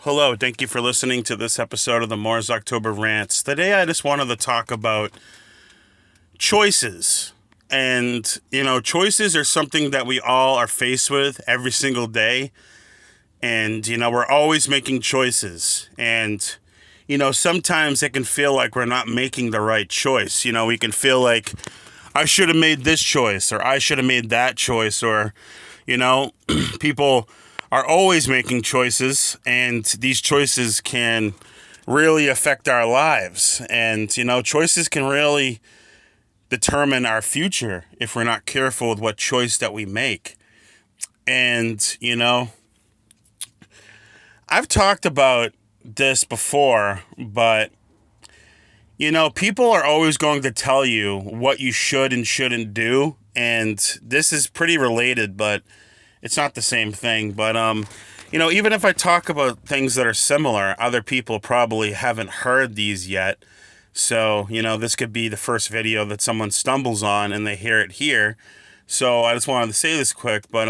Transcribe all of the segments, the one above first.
Hello, thank you for listening to this episode of the Mars October Rants. Today I just wanted to talk about choices. And, choices are something that we all are faced with every single day. And, we're always making choices. And, sometimes it can feel like we're not making the right choice. We can feel like I should have made this choice or I should have made that choice or, people are always making choices, and these choices can really affect our lives. And, choices can really determine our future if we're not careful with what choice that we make. And, I've talked about this before, but, people are always going to tell you what you should and shouldn't do. And this is pretty related, but it's not the same thing. But, even if I talk about things that are similar, other people probably haven't heard these yet. So, this could be the first video that someone stumbles on and they hear it here. So I just wanted to say this quick, but,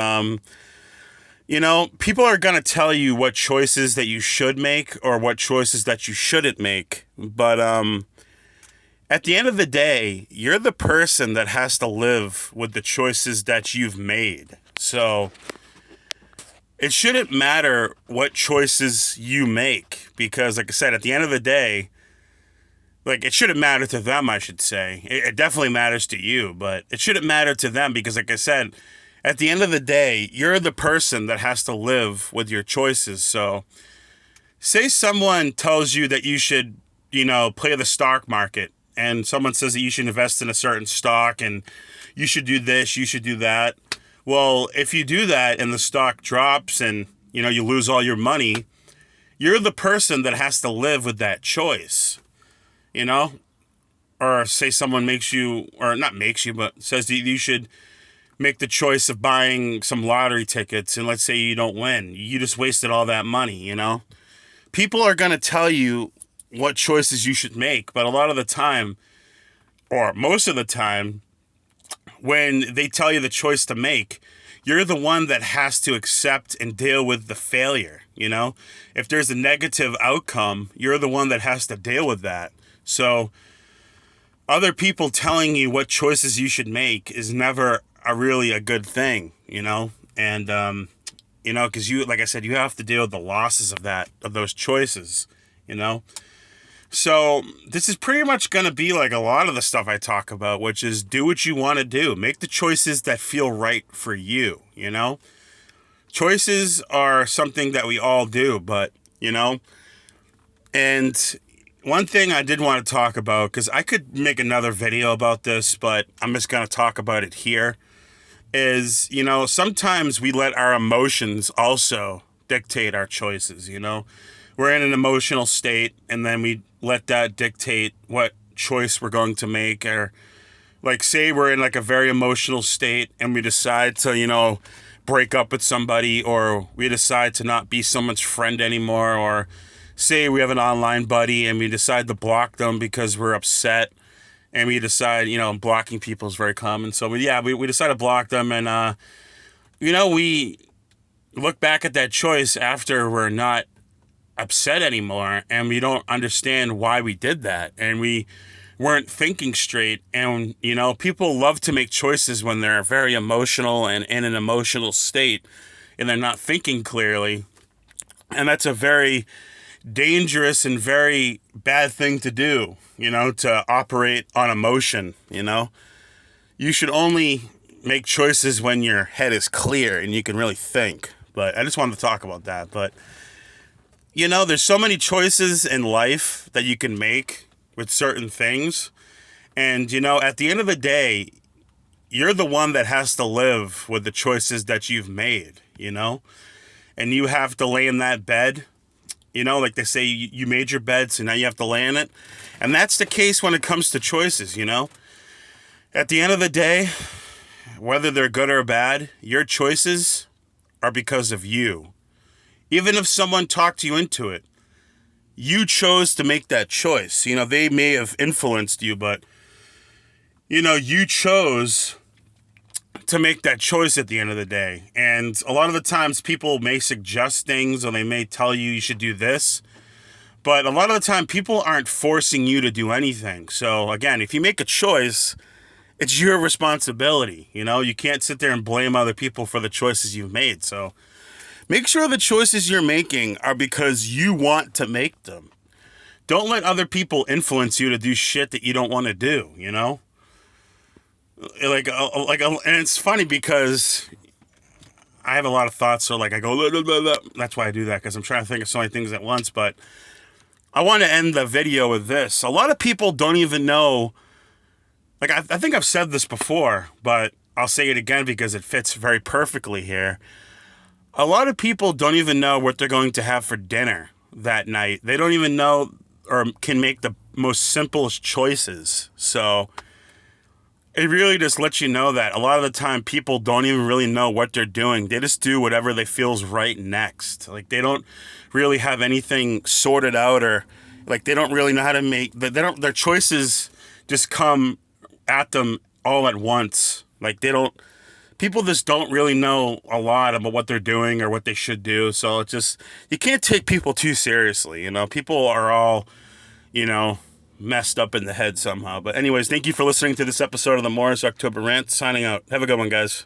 people are going to tell you what choices that you should make or what choices that you shouldn't make. But, at the end of the day, you're the person that has to live with the choices that you've made. So it shouldn't matter what choices you make because, like I said, at the end of the day, it shouldn't matter to them, I should say. It definitely matters to you, but it shouldn't matter to them because, like I said, at the end of the day, you're the person that has to live with your choices. So say someone tells you that you should, play the stock market, and someone says that you should invest in a certain stock and you should do this, you should do that. Well, if you do that and the stock drops and, you lose all your money, you're the person that has to live with that choice, Or say someone makes you, or not makes you, but says that you should make the choice of buying some lottery tickets and let's say you don't win. You just wasted all that money, People are going to tell you what choices you should make, but a lot of the time, or most of the time, when they tell you the choice to make, you're the one that has to accept and deal with the failure, If there's a negative outcome, you're the one that has to deal with that. So other people telling you what choices you should make is never really a good thing, And, because like I said, you have to deal with the losses of those choices, So this is pretty much going to be like a lot of the stuff I talk about, which is do what you want to do. Make the choices that feel right for you, Choices are something that we all do, but, and one thing I did want to talk about, because I could make another video about this, but I'm just going to talk about it here, is, sometimes we let our emotions also dictate our choices, We're in an emotional state, and then we let that dictate what choice we're going to make. Or, say we're in a very emotional state, and we decide to, break up with somebody, or we decide to not be someone's friend anymore, or say we have an online buddy, and we decide to block them because we're upset, and we decide, blocking people is very common. So, we decide to block them, and, we look back at that choice after we're not upset anymore, and we don't understand why we did that, and we weren't thinking straight. And people love to make choices when they're very emotional and in an emotional state and they're not thinking clearly, and that's a very dangerous and very bad thing to do, to operate on emotion. You should only make choices when your head is clear and you can really think. But I just wanted to talk about that. But there's so many choices in life that you can make with certain things. And, at the end of the day, you're the one that has to live with the choices that you've made, And you have to lay in that bed, like they say, you made your bed, so now you have to lay in it. And that's the case when it comes to choices, At the end of the day, whether they're good or bad, your choices are because of you. Even if someone talked you into it, you chose to make that choice. They may have influenced you, but, you chose to make that choice at the end of the day. And a lot of the times people may suggest things or they may tell you should do this. But a lot of the time people aren't forcing you to do anything. So again, if you make a choice, it's your responsibility. You know, you can't sit there and blame other people for the choices you've made. So make sure the choices you're making are because you want to make them. Don't let other people influence you to do shit that you don't want to do, you know? And it's funny because I have a lot of thoughts, so like I go, blah, blah, blah, blah. That's why I do that, because I'm trying to think of so many things at once, but I want to end the video with this. A lot of people don't even know, like I think I've said this before, but I'll say it again because it fits very perfectly here. A lot of people don't even know what they're going to have for dinner that night. They don't even know or can make the most simplest choices. So it really just lets you know that a lot of the time people don't even really know what they're doing. They just do whatever they feels right next. Like they don't really have anything sorted out, or like they don't really know how to make, their choices just come at them all at once. Like people just don't really know a lot about what they're doing or what they should do. So it's just, you can't take people too seriously. You know, people are all, you know, messed up in the head somehow. But anyways, thank you for listening to this episode of the Morris October Rant. Signing out. Have a good one, guys.